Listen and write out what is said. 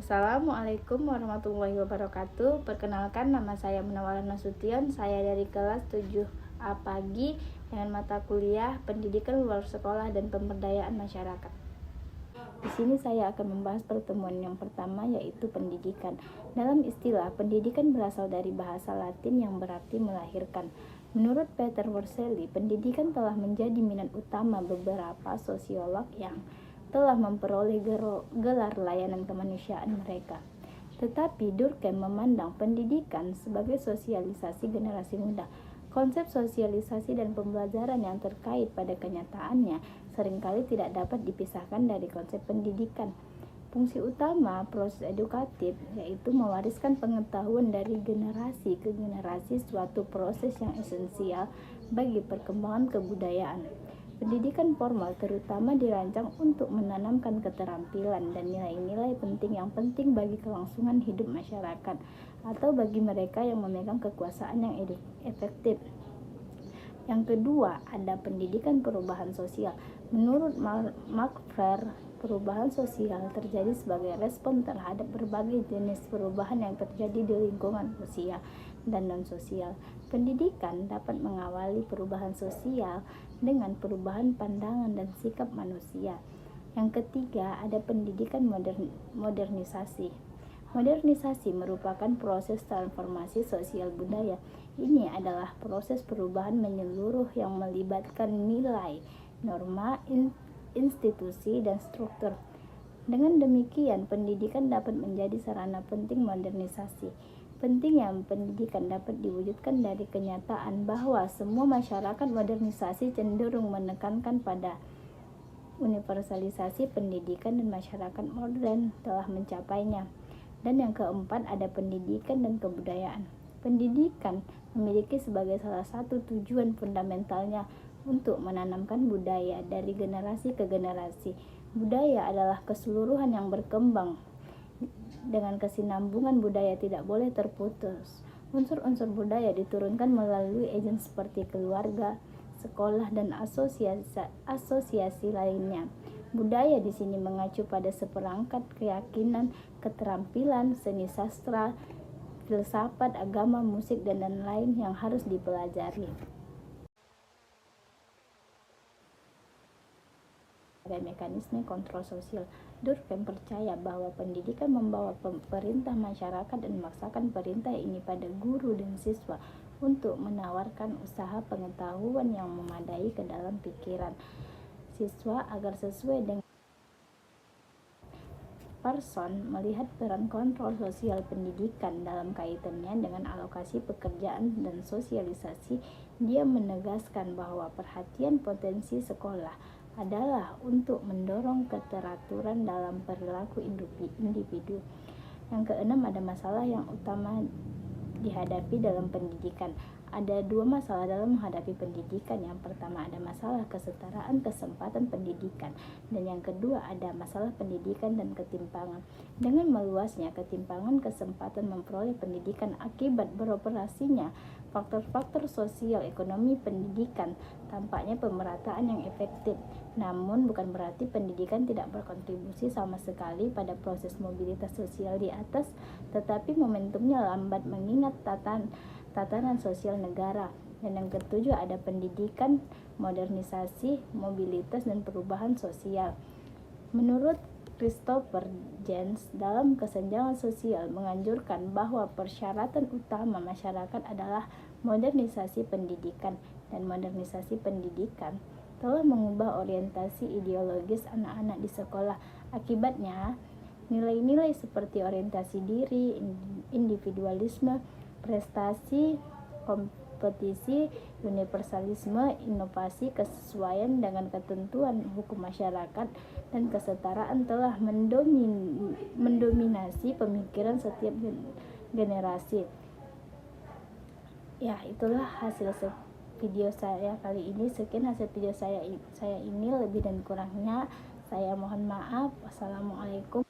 Assalamualaikum warahmatullahi wabarakatuh. Perkenalkan, nama saya Munawwarah Nasution. Saya dari kelas 7A pagi dengan mata kuliah Pendidikan Luar Sekolah dan Pemberdayaan Masyarakat. Di sini saya akan membahas pertemuan yang pertama, yaitu pendidikan. Dalam istilah, pendidikan berasal dari bahasa Latin yang berarti melahirkan. Menurut Peter Worsley, pendidikan telah menjadi minat utama beberapa sosiolog yang telah memperoleh gelar layanan kemanusiaan mereka. Tetapi Durkheim memandang pendidikan sebagai sosialisasi generasi muda. Konsep sosialisasi dan pembelajaran yang terkait pada kenyataannya seringkali tidak dapat dipisahkan dari konsep pendidikan. Fungsi utama proses edukatif yaitu mewariskan pengetahuan dari generasi ke generasi, suatu proses yang esensial bagi perkembangan kebudayaan. Pendidikan formal terutama dirancang untuk menanamkan keterampilan dan nilai-nilai penting yang penting bagi kelangsungan hidup masyarakat atau bagi mereka yang memegang kekuasaan yang efektif. Yang kedua, ada pendidikan perubahan sosial. Menurut Mark Freire, perubahan sosial terjadi sebagai respon terhadap berbagai jenis perubahan yang terjadi di lingkungan sosial dan non-sosial. Pendidikan dapat mengawali perubahan sosial dengan perubahan pandangan dan sikap manusia. Yang ketiga, ada pendidikan modernisasi. Modernisasi merupakan proses transformasi sosial budaya. Ini adalah proses perubahan menyeluruh yang melibatkan nilai, norma, institusi, dan struktur. Dengan demikian, pendidikan dapat menjadi sarana penting modernisasi. Pentingnya pendidikan dapat diwujudkan dari kenyataan bahwa semua masyarakat modernisasi cenderung menekankan pada universalisasi pendidikan dan masyarakat modern telah mencapainya. Dan yang keempat, ada pendidikan dan kebudayaan. Pendidikan memiliki sebagai salah satu tujuan fundamentalnya untuk menanamkan budaya dari generasi ke generasi. Budaya adalah keseluruhan yang berkembang. Dengan kesinambungan budaya tidak boleh terputus. Unsur-unsur budaya diturunkan melalui agen seperti keluarga, sekolah, dan asosiasi lainnya. Budaya di sini mengacu pada seperangkat keyakinan, keterampilan, seni sastra, filsafat, agama, musik, dan lain-lain yang harus dipelajari. Ada mekanisme kontrol sosial. Durkheim percaya bahwa pendidikan membawa perintah masyarakat dan memaksakan perintah ini pada guru dan siswa untuk menawarkan usaha pengetahuan yang memadai ke dalam pikiran siswa agar sesuai dengan Parson melihat peran kontrol sosial pendidikan dalam kaitannya dengan alokasi pekerjaan dan sosialisasi. Dia menegaskan bahwa perhatian potensi sekolah adalah untuk mendorong keteraturan dalam perilaku individu. Yang keenam, ada masalah yang utama dihadapi dalam pendidikan. Ada dua masalah dalam menghadapi pendidikan. Yang pertama, ada masalah kesetaraan kesempatan pendidikan, dan yang kedua, ada masalah pendidikan dan ketimpangan. Dengan meluasnya ketimpangan kesempatan memperoleh pendidikan akibat beroperasinya faktor-faktor sosial ekonomi pendidikan, tampaknya pemerataan yang efektif. Namun bukan berarti pendidikan tidak berkontribusi sama sekali pada proses mobilitas sosial di atas, tetapi momentumnya lambat mengingat tatanan sosial negara. Dan yang ketujuh, ada pendidikan, modernisasi, mobilitas, dan perubahan sosial. Menurut Christopher Jens, dalam kesenjangan sosial menganjurkan bahwa persyaratan utama masyarakat adalah modernisasi pendidikan, dan modernisasi pendidikan telah mengubah orientasi ideologis anak-anak di sekolah. Akibatnya, nilai-nilai seperti orientasi diri, individualisme, prestasi, kompetisi, universalisme, inovasi, kesesuaian dengan ketentuan hukum masyarakat, dan kesetaraan telah mendominasi pemikiran setiap generasi. Ya, itulah hasil video saya kali ini. Sekian hasil video saya ini, lebih dan kurangnya saya mohon maaf. Wassalamualaikum.